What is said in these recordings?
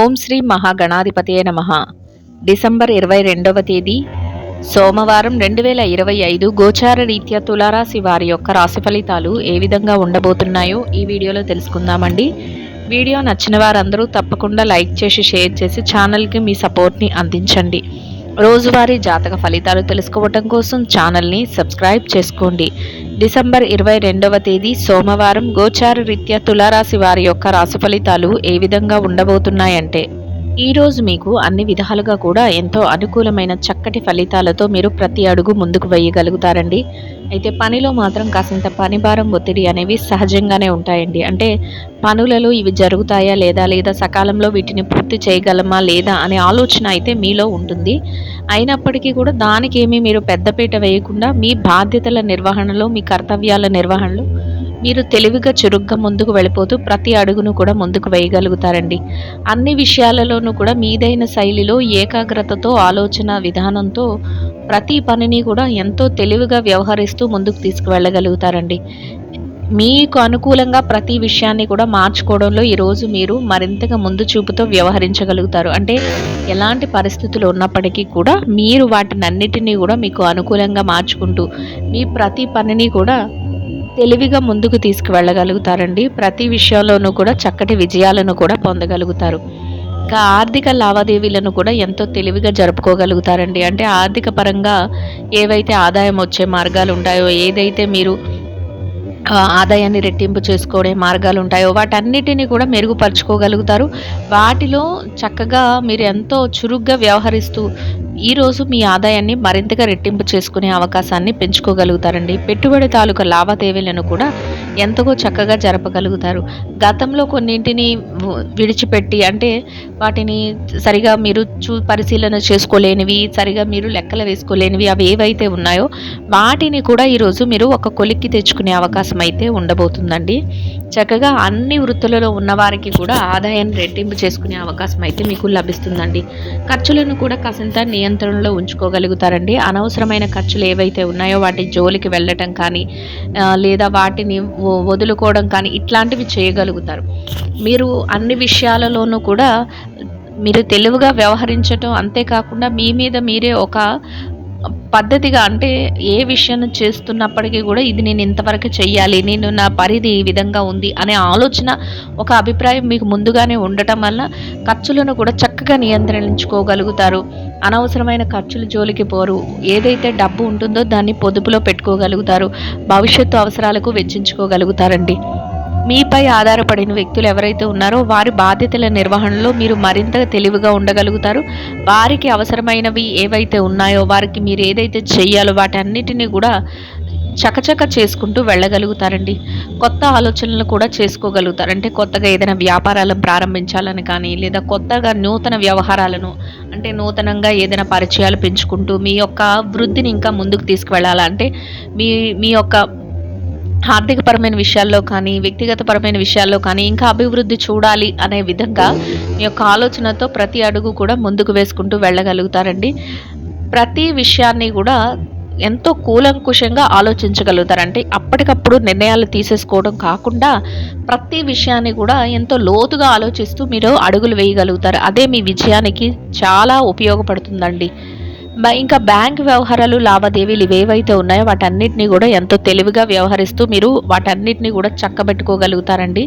ఓం శ్రీ మహాగణాధిపతయే నమః. డిసెంబర్ 22వ తేదీ సోమవారం 2025 గోచార రీత్యా తులారాశి వారి యొక్క రాశి ఫలితాలు ఏ విధంగా ఉండబోతున్నాయో ఈ వీడియోలో తెలుసుకుందామండి. వీడియో నచ్చిన వారందరూ తప్పకుండా లైక్ చేసి షేర్ చేసి ఛానల్కి మీ సపోర్ట్ని అందించండి. రోజువారీ జాతక ఫలితాలు తెలుసుకోవటం కోసం ఛానల్ని సబ్స్క్రైబ్ చేసుకోండి. డిసెంబర్ 22వ తేదీ సోమవారం గోచార రీత్యా తులారాశి వారి యొక్క రాశి ఫలితాలు ఏ విధంగా ఉండబోతున్నాయంటే, ఈరోజు మీకు అన్ని విధాలుగా కూడా ఎంతో అనుకూలమైన చక్కటి ఫలితాలతో మీరు ప్రతి అడుగు ముందుకు వేయగలుగుతారండి. అయితే పనిలో మాత్రం కాసింత పనిభారం ఒత్తిడి అనేవి సహజంగానే ఉంటాయండి. అంటే పనులలో ఇవి జరుగుతాయా లేదా సకాలంలో వీటిని పూర్తి చేయగలమా లేదా అనే ఆలోచన అయితే మీలో ఉంటుంది. అయినప్పటికీ కూడా దానికేమీ మీరు పెద్దపీట వేయకుండా మీ బాధ్యతల నిర్వహణలో, మీ కర్తవ్యాల నిర్వహణలో మీరు తెలివిగా చురుగ్గా ముందుకు వెళ్ళిపోతూ ప్రతి అడుగును కూడా ముందుకు వేయగలుగుతారండి. అన్ని విషయాలలోనూ కూడా మీదైన శైలిలో ఏకాగ్రతతో, ఆలోచన విధానంతో ప్రతి పనిని కూడా ఎంతో తెలివిగా వ్యవహరిస్తూ ముందుకు తీసుకువెళ్ళగలుగుతారండి. మీకు అనుకూలంగా ప్రతి విషయాన్ని కూడా మార్చుకోవడంలో ఈరోజు మీరు మరింతగా ముందు చూపుతో వ్యవహరించగలుగుతారు. అంటే ఎలాంటి పరిస్థితులు ఉన్నప్పటికీ కూడా మీరు వాటినన్నిటినీ కూడా మీకు అనుకూలంగా మార్చుకుంటూ మీ ప్రతి పనిని కూడా తెలివిగా ముందుకు తీసుకువెళ్ళగలుగుతారండి. ప్రతి విషయంలోనూ కూడా చక్కటి విజయాలను కూడా పొందగలుగుతారు. ఇంకా ఆర్థిక లావాదేవీలను కూడా ఎంతో తెలివిగా జరుపుకోగలుగుతారండి. అంటే ఆర్థిక పరంగా ఏవైతే ఆదాయం వచ్చే మార్గాలు ఉంటాయో, ఏదైతే మీరు ఆదాయాన్ని రెట్టింపు చేసుకునే మార్గాలు ఉంటాయో వాటన్నిటిని కూడా మెరుగుపరుచుకోగలుగుతారు. వాటిలో చక్కగా మీరు ఎంతో చురుగ్గా వ్యవహరిస్తూ ఈరోజు మీ ఆదాయాన్ని మరింతగా రెట్టింపు చేసుకునే అవకాశాన్ని పెంచుకోగలుగుతారండి. పెట్టుబడి తాలూకా లావాదేవీలను కూడా ఎంతగో చక్కగా జరపగలుగుతారు. గతంలో కొన్నింటిని విడిచిపెట్టి, అంటే వాటిని సరిగా మీరు పరిశీలన చేసుకోలేనివి, సరిగా మీరు లెక్కలు వేసుకోలేనివి అవి ఏవైతే ఉన్నాయో వాటిని కూడా ఈరోజు మీరు ఒక కొలిక్కి తెచ్చుకునే అవకాశం అయితే ఉండబోతుందండి. చక్కగా అన్ని వృత్తులలో ఉన్నవారికి కూడా ఆదాయాన్ని రెట్టింపు చేసుకునే అవకాశం అయితే మీకు లభిస్తుందండి. ఖర్చులను కూడా కాసింత నియంత్రణలో ఉంచుకోగలుగుతారండి. అనవసరమైన ఖర్చులు ఏవైతే ఉన్నాయో వాటి జోలికి వెళ్ళటం కానీ లేదా వాటిని వదులుకోవడం కానీ ఇట్లాంటివి చేయగలుగుతారు. మీరు అన్ని విషయాలలోనూ కూడా మీరు తెలివిగా వ్యవహరించటం, అంతేకాకుండా మీ మీద మీరే ఒక పద్ధతిగా, అంటే ఏ విషయాన్ని చేస్తున్నప్పటికీ కూడా ఇది నేను ఇంతవరకు చెయ్యాలి, నేను నా పరిధి ఈ విధంగా ఉంది అనే ఆలోచన, ఒక అభిప్రాయం మీకు ముందుగానే ఉండటం వల్ల ఖర్చులను కూడా చక్కగా నియంత్రించుకోగలుగుతారు. అనవసరమైన ఖర్చుల జోలికి పోరు. ఏదైతే డబ్బు ఉంటుందో దాన్ని పొదుపులో పెట్టుకోగలుగుతారు. భవిష్యత్తు అవసరాలకు వెచ్చించుకోగలుగుతారండి. మీపై ఆధారపడిన వ్యక్తులు ఎవరైతే ఉన్నారో వారి బాధ్యతల నిర్వహణలో మీరు మరింత తెలివిగా ఉండగలుగుతారు. వారికి అవసరమైనవి ఏవైతే ఉన్నాయో, వారికి మీరు ఏదైతే చెయ్యాలో వాటన్నిటిని కూడా చకచక చేసుకుంటూ వెళ్ళగలుగుతారండి. కొత్త ఆలోచనలు కూడా చేసుకోగలుగుతారు. అంటే కొత్తగా ఏదైనా వ్యాపారాలను ప్రారంభించాలని కానీ, లేదా కొత్తగా నూతన వ్యవహారాలను, అంటే నూతనంగా ఏదైనా పరిచయాలు పెంచుకుంటూ మీ యొక్క వృద్ధిని ఇంకా ముందుకు తీసుకువెళ్ళాలంటే మీ మీ యొక్క ఆర్థికపరమైన విషయాల్లో కానీ, వ్యక్తిగతపరమైన విషయాల్లో కానీ ఇంకా అభివృద్ధి చూడాలి అనే విధంగా మీ యొక్క ఆలోచనతో ప్రతి అడుగు కూడా ముందుకు వేసుకుంటూ వెళ్ళగలుగుతారండి. ప్రతి విషయాన్ని కూడా ఎంతో కూలంకుషంగా ఆలోచించగలుగుతారు. అంటే అప్పటికప్పుడు నిర్ణయాలు తీసేసుకోవడం కాకుండా ప్రతి విషయాన్ని కూడా ఎంతో లోతుగా ఆలోచిస్తూ మీరు అడుగులు వేయగలుగుతారు. అదే మీ విజయానికి చాలా ఉపయోగపడుతుందండి. ఇంకా బ్యాంక్ వ్యవహారాలు, లావాదేవీలు ఇవేవైతే ఉన్నాయో వాటన్నిటిని కూడా ఎంతో తెలివిగా వ్యవహరిస్తూ మీరు వాటన్నిటిని కూడా చక్కబెట్టుకోగలుగుతారండి.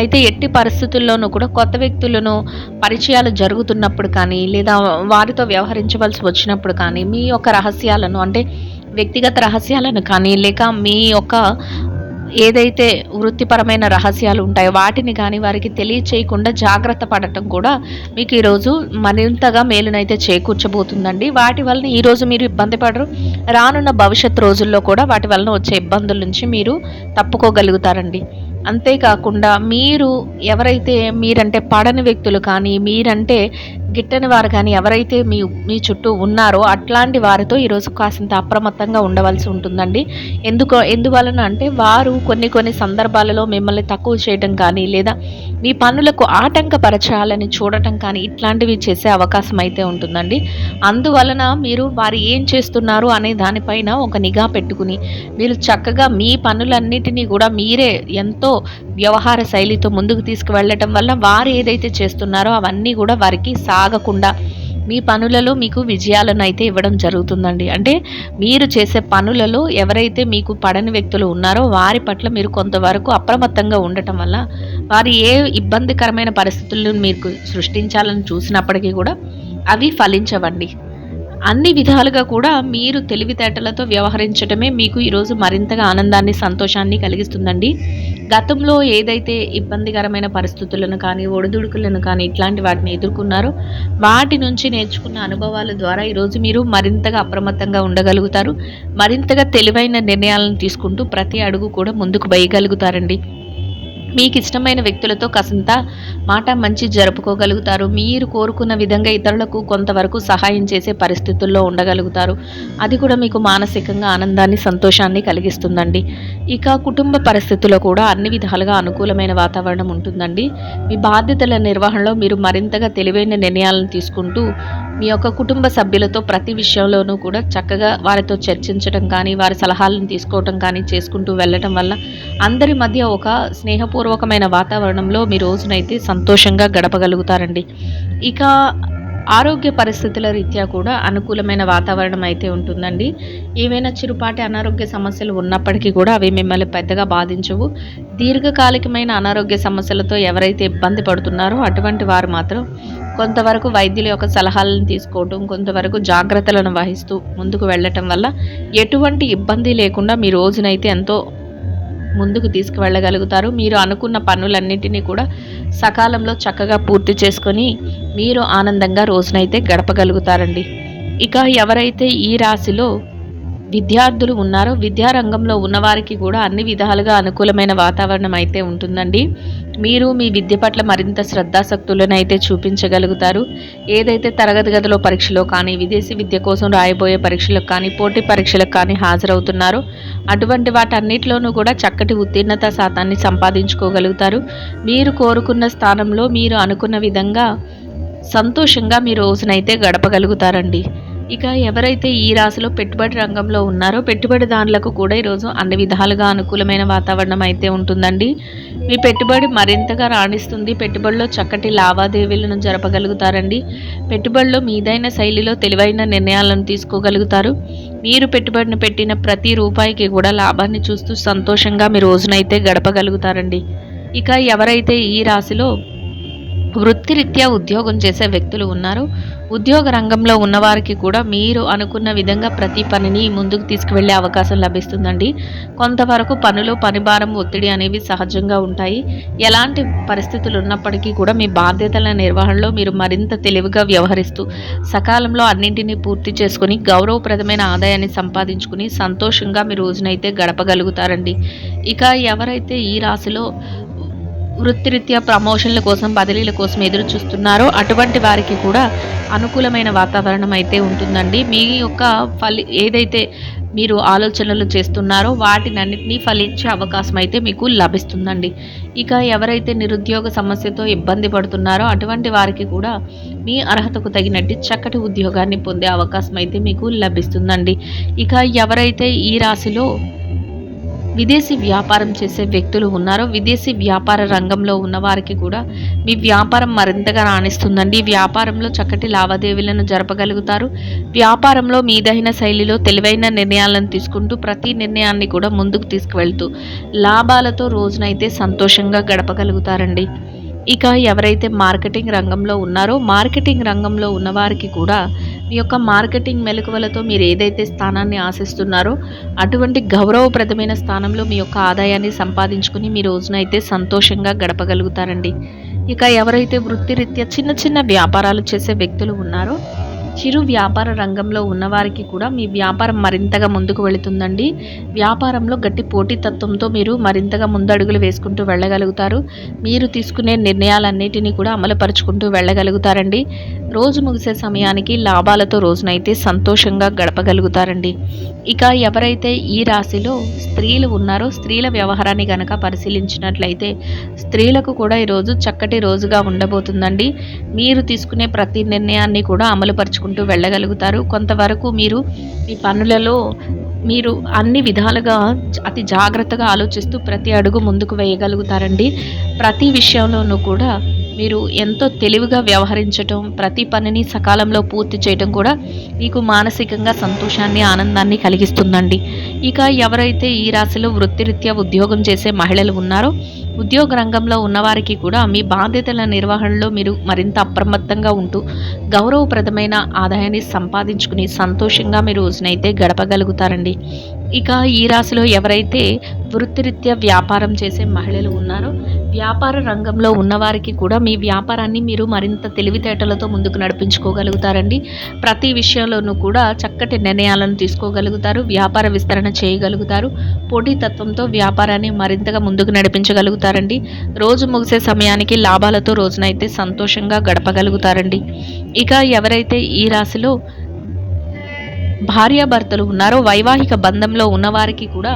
అయితే ఎట్టి పరిస్థితుల్లోనూ కూడా కొత్త వ్యక్తులను పరిచయాలు జరుగుతున్నప్పుడు కానీ, లేదా వారితో వ్యవహరించవలసి వచ్చినప్పుడు కానీ మీ యొక్క రహస్యాలను, అంటే వ్యక్తిగత రహస్యాలను కానీ, లేక మీ యొక్క ఏదైతే వృత్తిపరమైన రహస్యాలు ఉంటాయో వాటిని కానీ వారికి తెలియచేయకుండా జాగ్రత్త పడటం కూడా మీకు ఈరోజు మరింతగా మేలునైతే చేకూర్చబోతుందండి. వాటి వలన ఈరోజు మీరు ఇబ్బంది పడరు. రానున్న భవిష్యత్ రోజుల్లో కూడా వాటి వలన వచ్చే ఇబ్బందుల నుంచి మీరు తప్పుకోగలుగుతారండి. అంతేకాకుండా మీరు ఎవరైతే మీరంటే పడని వ్యక్తులు కానీ, మీరంటే గిట్టని వారు కానీ ఎవరైతే మీ మీ చుట్టూ ఉన్నారో అట్లాంటి వారితో ఈరోజు కాసింత అప్రమత్తంగా ఉండవలసి ఉంటుందండి. ఎందువలన అంటే వారు కొన్ని సందర్భాలలో మిమ్మల్ని తక్కువ చేయటం కానీ, లేదా మీ పనులకు ఆటంకపరచాలని చూడటం కానీ ఇట్లాంటివి చేసే అవకాశం అయితే ఉంటుందండి. అందువలన మీరు వారు ఏం చేస్తున్నారు అనే దానిపైన ఒక నిఘా పెట్టుకుని మీరు చక్కగా మీ పనులన్నిటినీ కూడా మీరే ఎంతో వ్యవహార శైలితో ముందుకు తీసుకువెళ్ళటం వల్ల వారు ఏదైతే చేస్తున్నారో అవన్నీ కూడా వారికి సాగకుండా మీ పనులలో మీకు విజయాలను అయితే ఇవ్వడం జరుగుతుందండి. అంటే మీరు చేసే పనులలో ఎవరైతే మీకు పడని వ్యక్తులు ఉన్నారో వారి పట్ల మీరు కొంతవరకు అప్రమత్తంగా ఉండటం వల్ల వారు ఏ ఇబ్బందికరమైన పరిస్థితులను మీకు సృష్టించాలని చూసినప్పటికీ కూడా అవి ఫలించవండి. అన్ని విధాలుగా కూడా మీరు తెలివితేటలతో వ్యవహరించటమే మీకు ఈరోజు మరింతగా ఆనందాన్ని, సంతోషాన్ని కలిగిస్తుందండి. గతంలో ఏదైతే ఇబ్బందికరమైన పరిస్థితులను కానీ, ఒడిదుడుకులను కానీ ఇట్లాంటి వాటిని ఎదుర్కొన్నారో వాటి నుంచి నేర్చుకున్న అనుభవాల ద్వారా ఈరోజు మీరు మరింతగా అప్రమత్తంగా ఉండగలుగుతారు. మరింతగా తెలివైన నిర్ణయాలను తీసుకుంటూ ప్రతి అడుగు కూడా ముందుకు వేయగలుగుతారండి. మీకు ఇష్టమైన వ్యక్తులతో కాసింత మాట మంచి జరుపుకోగలుగుతారు. మీరు కోరుకున్న విధంగా ఇతరులకు కొంతవరకు సహాయం చేసే పరిస్థితుల్లో ఉండగలుగుతారు. అది కూడా మీకు మానసికంగా ఆనందాన్ని, సంతోషాన్ని కలిగిస్తుందండి. ఇక కుటుంబ పరిస్థితుల్లో కూడా అన్ని విధాలుగా అనుకూలమైన వాతావరణం ఉంటుందండి. మీ బాధ్యతల నిర్వహణలో మీరు మరింతగా తెలివైన నిర్ణయాలను తీసుకుంటూ మీ యొక్క కుటుంబ సభ్యులతో ప్రతి విషయంలోనూ కూడా చక్కగా వారితో చర్చించడం కానీ, వారి సలహాలను తీసుకోవటం కానీ చేసుకుంటూ వెళ్ళటం వల్ల అందరి మధ్య ఒక స్నేహపూర్వకమైన వాతావరణంలో మీ రోజునైతే సంతోషంగా గడపగలుగుతారండి. ఇక ఆరోగ్య పరిస్థితుల రీత్యా కూడా అనుకూలమైన వాతావరణం అయితే ఉంటుందండి. ఏవైనా చిరుపాటి అనారోగ్య సమస్యలు ఉన్నప్పటికీ కూడా అవి మిమ్మల్ని పెద్దగా బాధించవు. దీర్ఘకాలికమైన అనారోగ్య సమస్యలతో ఎవరైతే ఇబ్బంది పడుతున్నారో అటువంటి వారు మాత్రం కొంతవరకు వైద్యుల యొక్క సలహాలను తీసుకోవటం, కొంతవరకు జాగ్రత్తలను వహిస్తూ ముందుకు వెళ్ళటం వల్ల ఎటువంటి ఇబ్బంది లేకుండా మీ రోజునైతే ఎంతో ముందుకు తీసుకువెళ్ళగలుగుతారు. మీరు అనుకున్న పనులన్నింటినీ కూడా సకాలంలో చక్కగా పూర్తి చేసుకొని మీరు ఆనందంగా రోజునైతే గడపగలుగుతారండి. ఇక ఎవరైతే ఈ రాశిలో విద్యార్థులు ఉన్నారో విద్యారంగంలో ఉన్నవారికి కూడా అన్ని విధాలుగా అనుకూలమైన వాతావరణం అయితే ఉంటుందండి. మీరు మీ విద్య పట్ల మరింత శ్రద్ధాశక్తులను అయితే చూపించగలుగుతారు. ఏదైతే తరగతి గదిలో పరీక్షలో కానీ, విదేశీ విద్య కోసం రాయబోయే పరీక్షలకు కానీ, పోటీ పరీక్షలకు కానీ హాజరవుతున్నారో అటువంటి వాటన్నిటిలోనూ కూడా చక్కటి ఉత్తీర్ణత శాతాన్ని సంపాదించుకోగలుగుతారు. మీరు కోరుకున్న స్థానంలో మీరు అనుకున్న విధంగా సంతోషంగా మీ రోజునైతే గడపగలుగుతారండి. ఇక ఎవరైతే ఈ రాశిలో పెట్టుబడి రంగంలో ఉన్నారో పెట్టుబడిదారులకు కూడా ఈరోజు అన్ని విధాలుగా అనుకూలమైన వాతావరణం అయితే ఉంటుందండి. మీ పెట్టుబడి మరింతగా రాణిస్తుంది. పెట్టుబడిలో చక్కటి లావాదేవీలను జరపగలుగుతారండి. పెట్టుబడిలో మీదైన శైలిలో తెలివైన నిర్ణయాలను తీసుకోగలుగుతారు. మీరు పెట్టుబడిని పెట్టిన ప్రతి రూపాయికి కూడా లాభాన్ని చూస్తూ సంతోషంగా మీ రోజునైతే గడపగలుగుతారండి. ఇక ఎవరైతే ఈ రాశిలో వృత్తిరీత్యా ఉద్యోగం చేసే వ్యక్తులు ఉన్నారు, ఉద్యోగ రంగంలో ఉన్నవారికి కూడా మీరు అనుకున్న విధంగా ప్రతి పనిని ముందుకు తీసుకువెళ్ళే అవకాశం లభిస్తుందండి. కొంతవరకు పనులు, పనిభారం, ఒత్తిడి అనేవి సహజంగా ఉంటాయి. ఎలాంటి పరిస్థితులు ఉన్నప్పటికీ కూడా మీ బాధ్యతల నిర్వహణలో మీరు మరింత తెలివిగా వ్యవహరిస్తూ సకాలంలో అన్నింటినీ పూర్తి చేసుకుని గౌరవప్రదమైన ఆదాయాన్ని సంపాదించుకుని సంతోషంగా మీ రోజునైతే గడపగలుగుతారండి. ఇక ఎవరైతే ఈ రాశిలో వృత్తిరీత్యా ప్రమోషన్ల కోసం, బదిలీల కోసం ఎదురు చూస్తున్నారో అటువంటి వారికి కూడా అనుకూలమైన వాతావరణం అయితే ఉంటుందండి. మీ యొక్క ఏదైతే మీరు ఆలోచనలు చేస్తున్నారో వాటినన్నిటినీ ఫలించే అవకాశం అయితే మీకు లభిస్తుందండి. ఇక ఎవరైతే నిరుద్యోగ సమస్యతో ఇబ్బంది పడుతున్నారో అటువంటి వారికి కూడా మీ అర్హతకు తగినట్టు చక్కటి ఉద్యోగాన్ని పొందే అవకాశం అయితే మీకు లభిస్తుందండి. ఇక ఎవరైతే ఈ రాశిలో విదేశీ వ్యాపారం చేసే వ్యక్తులు ఉన్నారో విదేశీ వ్యాపార రంగంలో ఉన్నవారికి కూడా మీ వ్యాపారం మరింతగా రాణిస్తుందండి. వ్యాపారంలో చక్కటి లావాదేవీలను జరపగలుగుతారు. వ్యాపారంలో మీదైన శైలిలో తెలివైన నిర్ణయాలను తీసుకుంటూ ప్రతి నిర్ణయాన్ని కూడా ముందుకు తీసుకువెళ్తూ లాభాలతో రోజునైతే సంతోషంగా గడపగలుగుతారండి. ఇక ఎవరైతే మార్కెటింగ్ రంగంలో ఉన్నారో మార్కెటింగ్ రంగంలో ఉన్నవారికి కూడా మీ యొక్క మార్కెటింగ్ మెలకువలతో మీరు ఏదైతే స్థానాన్ని ఆశిస్తున్నారో అటువంటి గౌరవప్రదమైన స్థానంలో మీ యొక్క ఆదాయాన్ని సంపాదించుకుని మీ రోజునైతే సంతోషంగా గడపగలుగుతారండి. ఇక ఎవరైతే వృత్తిరీత్యా చిన్న చిన్న వ్యాపారాలు చేసే వ్యక్తులు ఉన్నారో చిరు వ్యాపార రంగంలో ఉన్నవారికి కూడా మీ వ్యాపారం మరింతగా ముందుకు వెళుతుందండి. వ్యాపారంలో గట్టి పోటీతత్వంతో మీరు మరింతగా ముందడుగులు వేసుకుంటూ వెళ్ళగలుగుతారు. మీరు తీసుకునే నిర్ణయాలన్నిటినీ కూడా అమలుపరుచుకుంటూ వెళ్ళగలుగుతారండి. రోజు ముగిసే సమయానికి లాభాలతో రోజునైతే సంతోషంగా గడపగలుగుతారండి. ఇక ఎవరైతే ఈ రాశిలో స్త్రీలు ఉన్నారో స్త్రీల వ్యవహారాన్ని గనక పరిశీలించినట్లయితే స్త్రీలకు కూడా ఈరోజు చక్కటి రోజుగా ఉండబోతుందండి. మీరు తీసుకునే ప్రతి నిర్ణయాన్ని కూడా అమలుపరుచుకుంటూ వెళ్ళగలుగుతారు. కొంతవరకు మీరు మీ పనులలో మీరు అన్ని విధాలుగా అతి జాగ్రత్తగా ఆలోచిస్తూ ప్రతి అడుగు ముందుకు వేయగలుగుతారండి. ప్రతి విషయంలోనూ కూడా మీరు ఎంతో తెలివిగా వ్యవహరించటం, ప్రతి పనిని సకాలంలో పూర్తి చేయటం కూడా మీకు మానసికంగా సంతోషాన్ని, ఆనందాన్ని కలిగిస్తుందండి. ఇక ఎవరైతే ఈ రాశిలో వృత్తిరీత్యా ఉద్యోగం చేసే మహిళలు ఉన్నారో ఉద్యోగ రంగంలో ఉన్నవారికి కూడా మీ బాధ్యతల నిర్వహణలో మీరు మరింత అప్రమత్తంగా ఉంటూ గౌరవప్రదమైన ఆదాయాన్ని సంపాదించుకుని సంతోషంగా మీరు రోజునైతే గడపగలుగుతారండి. ఇక ఈ రాశిలో ఎవరైతే వృత్తిరీత్యా వ్యాపారం చేసే మహిళలు ఉన్నారో వ్యాపార రంగంలో ఉన్నవారికి కూడా మీ వ్యాపారాన్ని మీరు మరింత తెలివితేటలతో ముందుకు నడిపించుకోగలుగుతారండి. ప్రతి విషయంలోనూ కూడా చక్కటి నిర్ణయాలను తీసుకోగలుగుతారు. వ్యాపార విస్తరణ చేయగలుగుతారు. పోటీతత్వంతో వ్యాపారాన్ని మరింతగా ముందుకు నడిపించగలుగుతారండి. రోజు ముగిసే సమయానికి లాభాలతో రోజునైతే సంతోషంగా గడపగలుగుతారండి. ఇక ఎవరైతే ఈ రాశిలో భార్యాభర్తలు ఉన్నారో వైవాహిక బంధంలో ఉన్నవారికి కూడా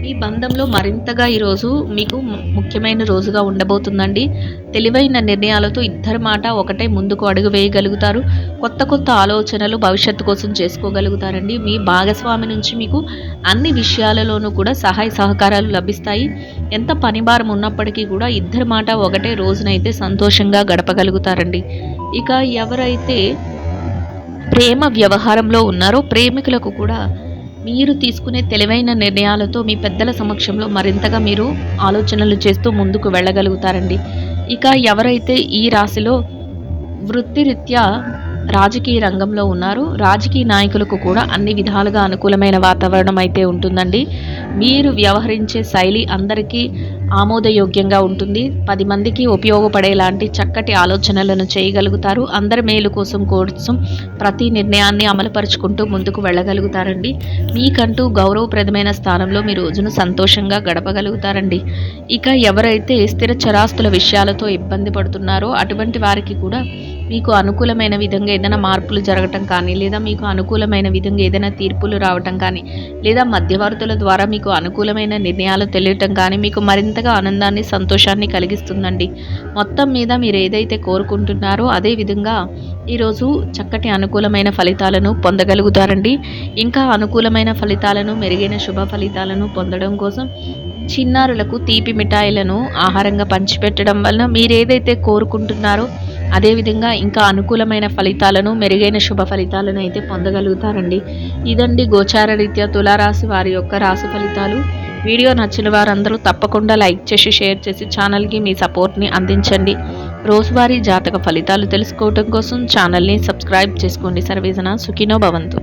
ఈ బంధంలో మరింతగా ఈరోజు మీకు ముఖ్యమైన రోజుగా ఉండబోతుందండి. తెలివైన నిర్ణయాలతో ఇద్దరి మాట ఒకటే ముందుకు అడుగు వేయగలుగుతారు. కొత్త కొత్త ఆలోచనలు భవిష్యత్తు కోసం చేసుకోగలుగుతారండి. మీ భాగస్వామి నుంచి మీకు అన్ని విషయాలలోనూ కూడా సహాయ సహకారాలు లభిస్తాయి. ఎంత పనిభారం ఉన్నప్పటికీ కూడా ఇద్దరి మాట ఒకటే రోజునైతే సంతోషంగా గడపగలుగుతారండి. ఇక ఎవరైతే ప్రేమ వ్యవహారంలో ఉన్నారో ప్రేమికులకు కూడా మీరు తీసుకునే తెలివైన నిర్ణయాలతో మీ పెద్దల సమక్షంలో మరింతగా మీరు ఆలోచనలు చేస్తూ ముందుకు వెళ్ళగలుగుతారండి. ఇక ఎవరైతే ఈ రాశిలో వృత్తిరీత్యా రాజకీయ రంగంలో ఉన్నారు రాజకీయ నాయకులకు కూడా అన్ని విధాలుగా అనుకూలమైన వాతావరణం అయితే ఉంటుందండి. మీరు వ్యవహరించే శైలి అందరికీ ఆమోదయోగ్యంగా ఉంటుంది. 10 మందికి ఉపయోగపడేలాంటి చక్కటి ఆలోచనలను చేయగలుగుతారు. అందరి మేలు కోసం ప్రతి నిర్ణయాన్ని అమలుపరుచుకుంటూ ముందుకు వెళ్ళగలుగుతారండి. మీకంటూ గౌరవప్రదమైన స్థానంలో మీ రోజును సంతోషంగా గడపగలుగుతారండి. ఇక ఎవరైతే స్థిర చరాస్తుల విషయాలతో ఇబ్బంది పడుతున్నారో అటువంటి వారికి కూడా మీకు అనుకూలమైన విధంగా ఏదైనా మార్పులు జరగటం కానీ లేదా మీకు అనుకూలమైన విధంగా ఏదైనా తీర్పులు రావటం కానీ లేదా మధ్యవర్తుల ద్వారా మీకు అనుకూలమైన నిర్ణయాలు తెలియటం కానీ మీకు మరింతగా ఆనందాన్ని సంతోషాన్ని కలిగిస్తుందండి. మొత్తం మీద మీరు ఏదైతే కోరుకుంటున్నారో అదే విధంగా ఈరోజు చక్కటి అనుకూలమైన ఫలితాలను పొందగలుగుతారండి. ఇంకా అనుకూలమైన ఫలితాలను మెరుగైన శుభ ఫలితాలను పొందడం కోసం చిన్నారులకు తీపి మిఠాయిలను ఆహారంగా పంచిపెట్టడం వలన మీరు ఏదైతే కోరుకుంటున్నారో అదేవిధంగా ఇంకా అనుకూలమైన ఫలితాలను మెరుగైన శుభ ఫలితాలను అయితే పొందగలుగుతారండి. ఇదండి గోచార రీత్యా తులారాశి వారి యొక్క రాశి ఫలితాలు. వీడియో నచ్చిన వారందరూ తప్పకుండా లైక్ చేసి షేర్ చేసి ఛానల్కి మీ సపోర్ట్ని అందించండి. రోజువారీ జాతక ఫలితాలు తెలుసుకోవడం కోసం ఛానల్ని సబ్స్క్రైబ్ చేసుకోండి. సర్వేజన సుఖినో భవంతు.